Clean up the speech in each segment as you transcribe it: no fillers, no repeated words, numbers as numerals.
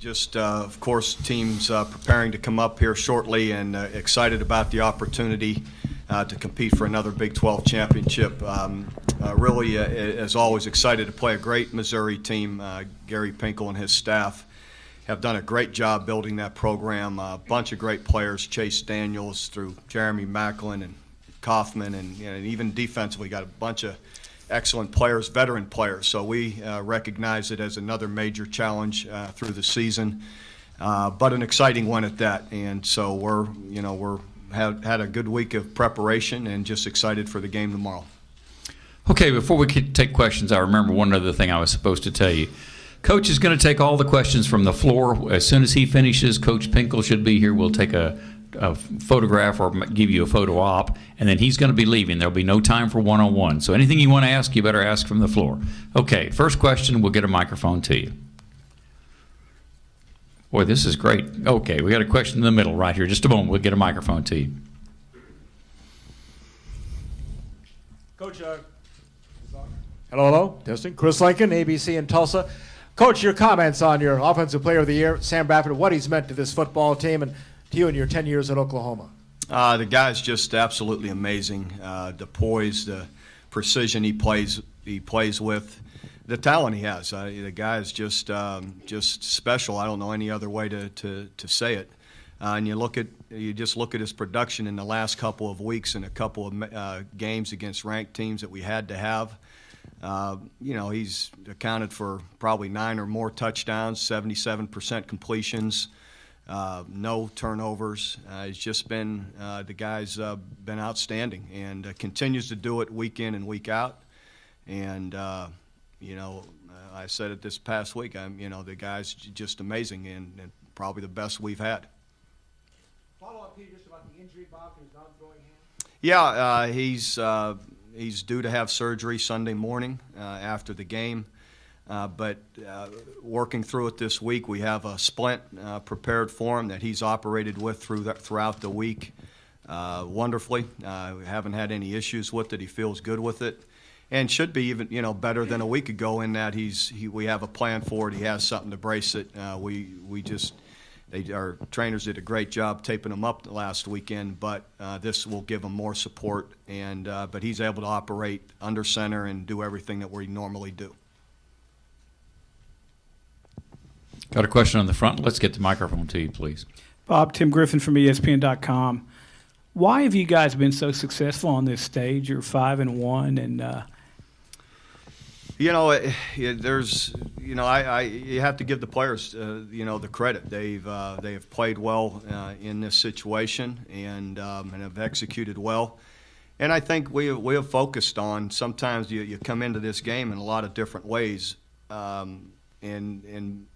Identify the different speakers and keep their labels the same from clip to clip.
Speaker 1: Just, of course, teams preparing to come up here shortly and excited about the opportunity to compete for another Big 12 championship. Really, as always, excited to play a great Missouri team. Gary Pinkel and his staff have done a great job building that program. A bunch of great players, Chase Daniels through Jeremy Macklin and Kaufman, and even defensively got a bunch of excellent players, veteran players. So we recognize it as another major challenge through the season, but an exciting one at that. And so we're had a good week of preparation and just excited for the game tomorrow.
Speaker 2: Okay, before we take questions, I remember one other thing I was supposed to tell you. Coach is going to take all the questions from the floor. As soon as he finishes, Coach Pinkel should be here. We'll take a photograph or give you a photo op, and then he's going to be leaving. There'll be no time for one-on-one. So anything you want to ask, you better ask from the floor. Okay, first question, we'll get a microphone to you. Boy, this is great. Okay, we got a question in the middle right here. Just a moment, we'll get a microphone to you.
Speaker 3: Coach, hello, testing. Chris Lincoln, ABC in Tulsa. Coach, your comments on your Offensive Player of the Year, Sam Bradford, what he's meant to this football team and to you in your 10 years at Oklahoma.
Speaker 1: The guy's just absolutely amazing. The poise, the precision he plays with, the talent he has. The guy is just special. I don't know any other way to say it. And you just look at his production in the last couple of weeks and a couple of games against ranked teams that we had to have. He's accounted for probably 9 or more touchdowns, 77% completions, no turnovers. He's just been the guy's been outstanding and continues to do it week in and week out. And I said it this past week. The guy's just amazing and probably the best we've had.
Speaker 3: Follow up, Peter, just about the injury, Bob, to his non-throwing hand.
Speaker 1: Yeah, he's due to have surgery Sunday morning after the game. But working through it this week, we have a splint prepared for him that he's operated with throughout the week wonderfully. We haven't had any issues with it. He feels good with it, and should be even better than a week ago in that we have a plan for it. He has something to brace it. Our trainers did a great job taping him up last weekend, but this will give him more support. But he's able to operate under center and do everything that we normally do.
Speaker 2: Got a question on the front. Let's get the microphone to you, please.
Speaker 4: Bob, Tim Griffin from ESPN.com. Why have you guys been so successful on this stage? You're 5-1, and
Speaker 1: you have to give the players, the credit. They have played well in this situation and have executed well. And I think we have focused on. Sometimes you come into this game in a lot of different ways, and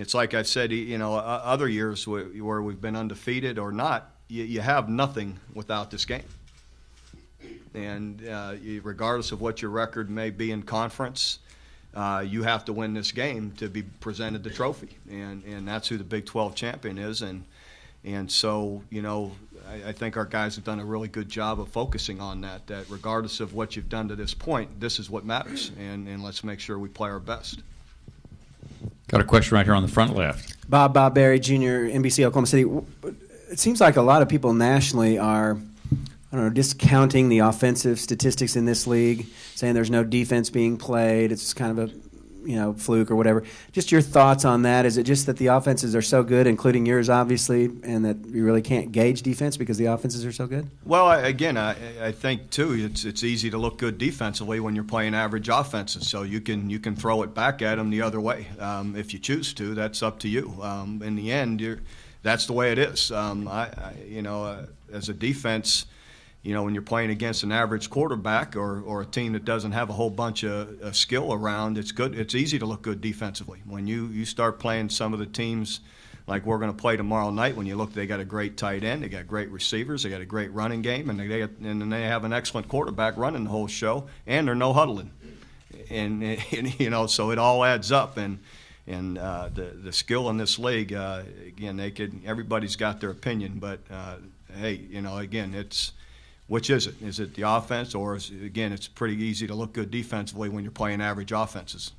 Speaker 1: it's like I said, other years where we've been undefeated or not, you have nothing without this game. And regardless of what your record may be in conference, you have to win this game to be presented the trophy. And that's who the Big 12 champion is. And so, I think our guys have done a really good job of focusing on that regardless of what you've done to this point, this is what matters. And let's make sure we play our best.
Speaker 2: Got a question right here on the front left.
Speaker 5: Bob Berry, Jr., NBC, Oklahoma City. It seems like a lot of people nationally are, discounting the offensive statistics in this league, saying there's no defense being played. It's kind of a, fluke or whatever. Just your thoughts on that. Is it just that the offenses are so good, including yours, obviously, and that you really can't gauge defense because the offenses are so good?
Speaker 1: Well, I think too, it's easy to look good defensively when you're playing average offenses. So you can throw it back at them the other way if you choose to. That's up to you. In the end, that's the way it is. As a defense. When you're playing against an average quarterback or a team that doesn't have a whole bunch of skill around, it's good. It's easy to look good defensively. When you start playing some of the teams like we're going to play tomorrow night, when you look, they got a great tight end, they got great receivers, they got a great running game, and they have an excellent quarterback running the whole show, and they're no huddling. And so it all adds up. And the skill in this league, again, everybody's got their opinion, but hey, again, it's. Which is it? Is it the offense, or it's pretty easy to look good defensively when you're playing average offenses?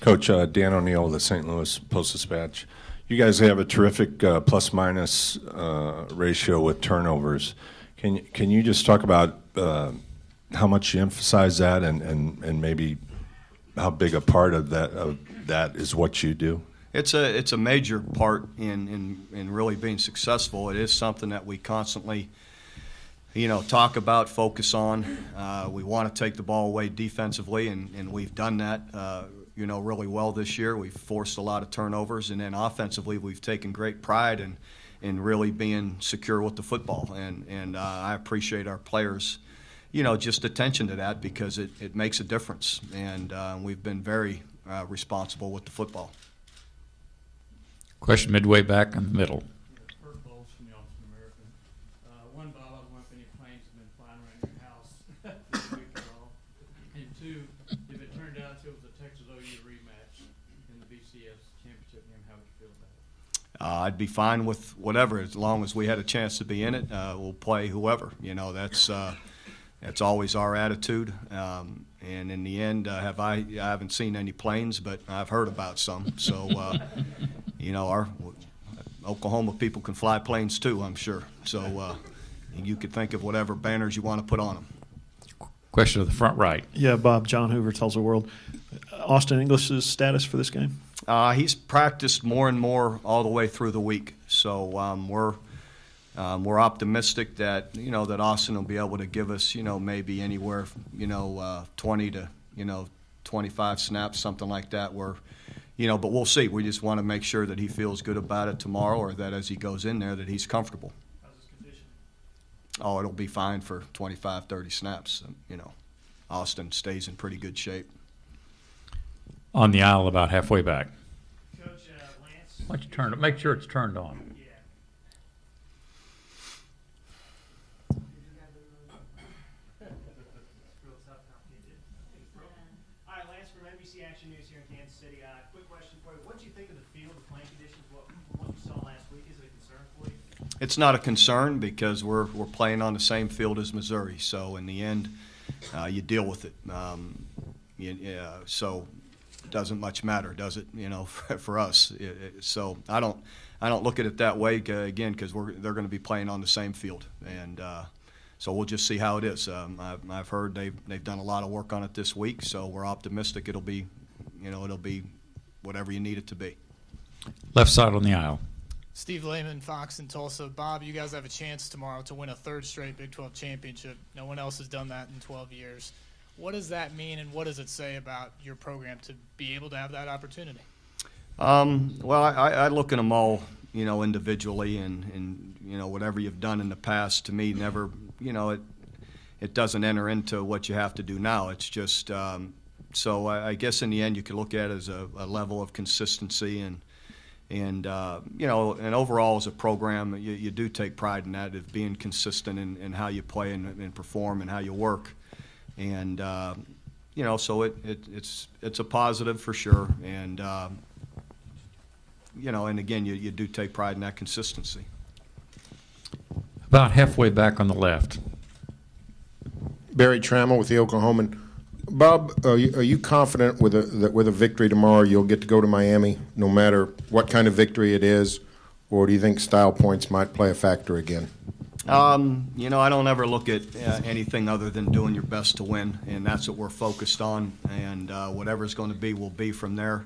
Speaker 6: Coach, Dan O'Neill of the St. Louis Post-Dispatch. You guys have a terrific plus-minus ratio with turnovers. Can you just talk about how much you emphasize that and maybe how big a part of that is what you do?
Speaker 1: It's a major part in really being successful. It is something that we constantly, talk about, focus on. We want to take the ball away defensively, and we've done that, really well this year. We've forced a lot of turnovers, and then offensively, we've taken great pride in really being secure with the football. And I appreciate our players, just attention to that because it makes a difference. And we've been very responsible with the football.
Speaker 2: Question midway back in the middle.
Speaker 7: Kurt Bowles from the Austin American. One, Bob, I wonder if any planes have been flying around your house this week at all. And two, if it turned out it was a Texas OU rematch in the BCS championship game, how would you feel about it?
Speaker 1: I'd be fine with whatever, as long as we had a chance to be in it. We'll play whoever. That's always our attitude. And in the end, I haven't seen any planes, but I've heard about some. So, our Oklahoma people can fly planes too, I'm sure. So you could think of whatever banners you want to put on them.
Speaker 2: Question to the front right.
Speaker 8: Yeah, Bob, John Hoover, Tulsa World. Austin English's status for this game?
Speaker 1: He's practiced more and more all the way through the week. So we're optimistic that that Austin will be able to give us maybe anywhere 20 to 25 snaps, something like that. But we'll see. We just want to make sure that he feels good about it tomorrow, or that as he goes in there that he's comfortable.
Speaker 7: How's his condition?
Speaker 1: Oh, it'll be fine for 25, 30 snaps. Austin stays in pretty good shape.
Speaker 2: On the aisle about halfway back.
Speaker 7: Coach, Lance.
Speaker 2: Why don't you turn it? Make sure it's turned on.
Speaker 9: All right, Lance from NBC Action News here in Kansas City. Quick question for you. What do you think of the field, the playing conditions, what you saw last week? Is it a concern for you?
Speaker 1: It's not a concern because we're playing on the same field as Missouri. So in the end, you deal with it. So it doesn't much matter, does it? For us. So I don't look at it that way again because they're going to be playing on the same field, and so we'll just see how it is. I've heard they've done a lot of work on it this week, so we're optimistic it'll be whatever you need it to be.
Speaker 2: Left side on the aisle.
Speaker 10: Steve Lehman, Fox in Tulsa. Bob, you guys have a chance tomorrow to win a third straight Big 12 championship. No one else has done that in 12 years. What does that mean, and what does it say about your program to be able to have that opportunity?
Speaker 1: Well, I look at them all, individually, and whatever you've done in the past, to me, never, it doesn't enter into what you have to do now. It's just, so I guess in the end you could look at it as a level of consistency and overall as a program, you do take pride in that, of being consistent in how you play and perform and how you work. And, so it's a positive for sure. And, and again, you do take pride in that consistency.
Speaker 2: About halfway back on the left.
Speaker 11: Barry Trammell with the Oklahoman. Bob, are you confident that with a victory tomorrow you'll get to go to Miami, no matter what kind of victory it is, or do you think style points might play a factor again?
Speaker 1: I don't ever look at anything other than doing your best to win, and that's what we're focused on. And whatever's going to be will be from there.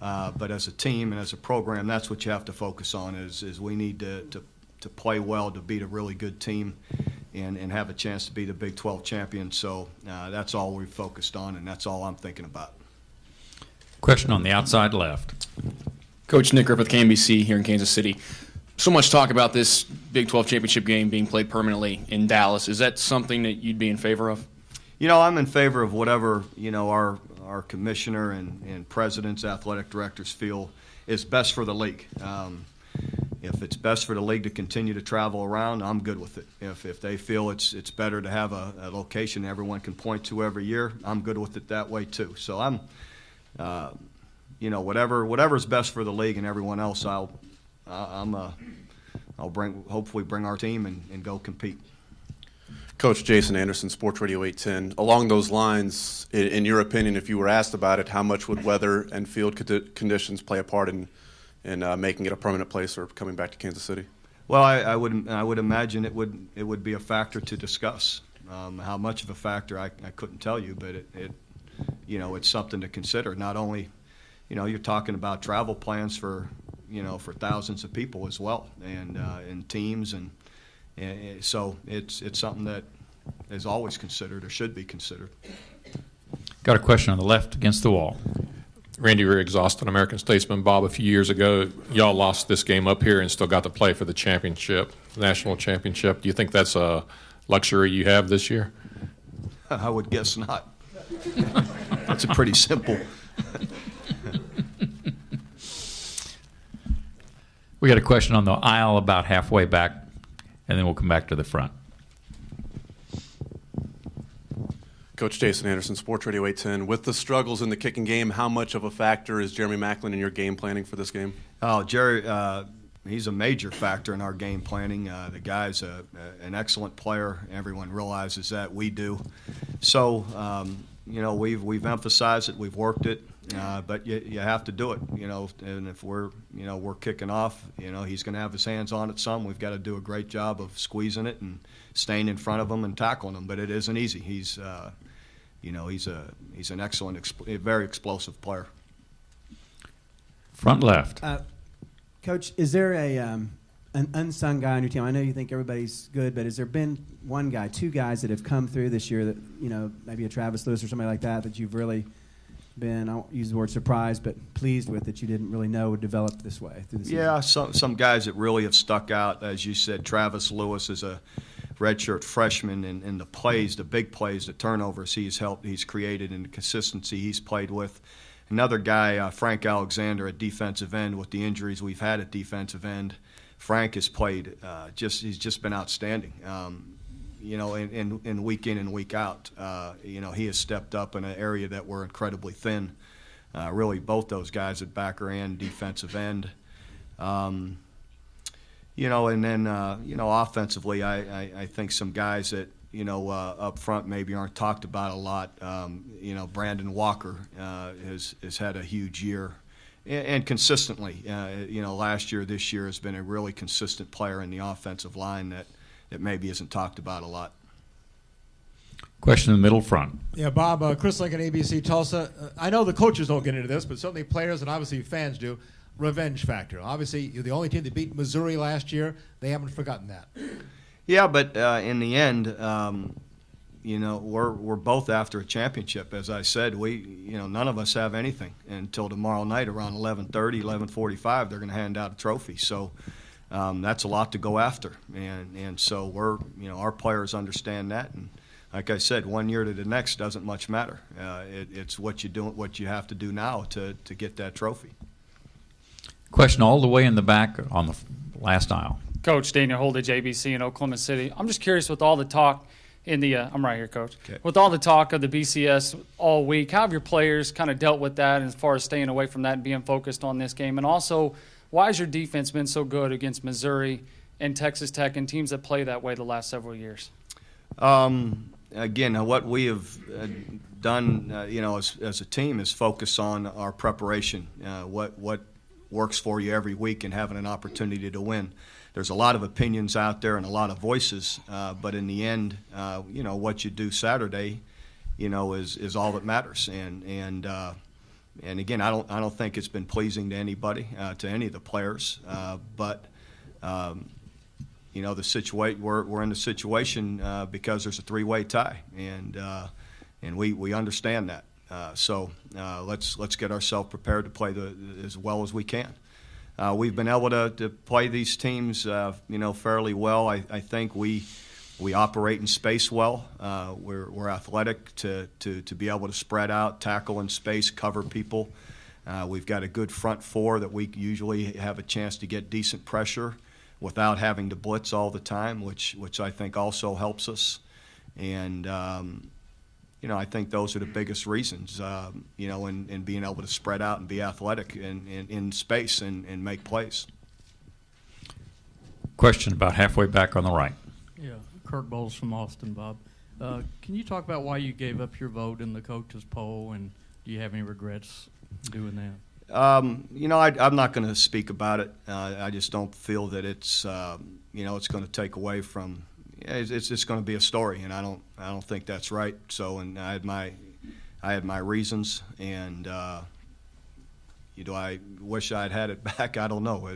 Speaker 1: But as a team and as a program, that's what you have to focus on. Is we need to play well to beat a really good team and have a chance to be the Big 12 champion. So that's all we've focused on, and that's all I'm thinking about.
Speaker 2: Question on the outside left.
Speaker 12: Coach Nick Griffith, KNBC here in Kansas City. So much talk about this Big 12 championship game being played permanently in Dallas. Is that something that you'd be in favor of?
Speaker 1: I'm in favor of whatever our commissioner and presidents, athletic directors feel is best for the league. If it's best for the league to continue to travel around, I'm good with it. If they feel it's better to have a location everyone can point to every year, I'm good with it that way too. So I'm, whatever's best for the league and everyone else, I'll hopefully bring our team and go compete.
Speaker 13: Coach Jason Anderson, Sports Radio 810. Along those lines, in your opinion, if you were asked about it, how much would weather and field conditions play a part in making it a permanent place or coming back to Kansas City?
Speaker 1: Well, I would imagine it would be a factor to discuss. How much of a factor I couldn't tell you, but it's something to consider. Not only, you're talking about travel plans for thousands of people as well, and teams, and so it's something that is always considered or should be considered.
Speaker 2: Got a question on the left against the wall.
Speaker 14: Randy Riggs, Austin American Statesman. Bob, a few years ago, y'all lost this game up here and still got to play for the championship, national championship. Do you think that's a luxury you have this year?
Speaker 1: I would guess not. That's a pretty simple.
Speaker 2: We got a question on the aisle about halfway back, and then we'll come back to the front.
Speaker 13: Coach Jason Anderson, Sports Radio 810. With the struggles in the kicking game, how much of a factor is Jeremy Macklin in your game planning for this game?
Speaker 1: Oh, Jerry, he's a major factor in our game planning. The guy's an excellent player. Everyone realizes that. We do. So, we've emphasized it. We've worked it. But you have to do it, and if we're kicking off, he's going to have his hands on it some. We've got to do a great job of squeezing it and staying in front of him and tackling him. But it isn't easy. He's an excellent, very explosive player.
Speaker 2: Front left.
Speaker 5: Coach, is there an unsung guy on your team? I know you think everybody's good, but has there been one guy, two guys that have come through this year that, maybe a Travis Lewis or somebody like that you've really been, I won't use the word surprised, but pleased with, that you didn't really know would develop this way through the season?
Speaker 1: Yeah, some guys that really have stuck out. As you said, Travis Lewis is a redshirt freshman, and the big plays, the turnovers he's created, and the consistency he's played with. Another guy, Frank Alexander at defensive end, with the injuries we've had at defensive end. Frank has played, he's just been outstanding. In week in and week out, he has stepped up in an area that we're incredibly thin. Really, both those guys at backer and defensive end. And then offensively, I think some guys that up front maybe aren't talked about a lot. Brandon Walker has had a huge year, and consistently. Last year, this year has been a really consistent player in the offensive line that maybe isn't talked about a lot.
Speaker 2: Question in the middle front.
Speaker 3: Yeah, Bob, Chris Lincoln, ABC Tulsa. I know the coaches don't get into this, but certainly players and obviously fans do. Revenge factor. Obviously, you're the only team that beat Missouri last year. They haven't forgotten that.
Speaker 1: Yeah, but in the end, we're both after a championship. As I said, none of us have anything until tomorrow night around 11:30, 11:45. They're going to hand out a trophy. So. That's a lot to go after, and so our players understand that, and like I said, 1 year to the next doesn't much matter. It's what you have to do now to get that trophy.
Speaker 2: Question all the way in the back on the last aisle.
Speaker 15: Coach Daniel Holdage, ABC in Oklahoma City. I'm just curious, with all the talk in the I'm right here, Coach.
Speaker 1: Okay.
Speaker 15: With all the talk of the BCS all week, how have your players kind of dealt with that as far as staying away from that and being focused on this game, and also, why has your defense been so good against Missouri and Texas Tech and teams that play that way the last several years?
Speaker 1: Again, what we have done, as a team, is focus on our preparation. What works for you every week, and having an opportunity to win. There's a lot of opinions out there and a lot of voices, but in the end, what you do Saturday, is all that matters. And again, I don't think it's been pleasing to anybody, to any of the players. But the situation we're in the situation because there's a three-way tie, and we understand that. So let's get ourselves prepared to play as well as we can. We've been able to play these teams, fairly well. I think we operate in space well. We're athletic to be able to spread out, tackle in space, cover people. We've got a good front four that we usually have a chance to get decent pressure without having to blitz all the time, which I think also helps us. And I think those are the biggest reasons. In being able to spread out and be athletic in space and make plays.
Speaker 2: Question about halfway back on the right.
Speaker 16: Yeah.
Speaker 7: Kirk Bowles from Austin, Bob. Can you talk about why you gave up your vote in the coaches poll, and do you have any regrets doing that?
Speaker 1: I'm not going to speak about it. I just don't feel that it's it's going to take away from. It's going to be a story, and I don't think that's right. So, and I had my reasons, and do I wish I'd had it back? I don't know.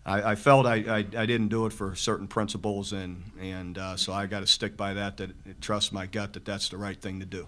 Speaker 1: I felt I didn't do it for certain principles, and so I got to stick by that. Trust my gut that that's the right thing to do.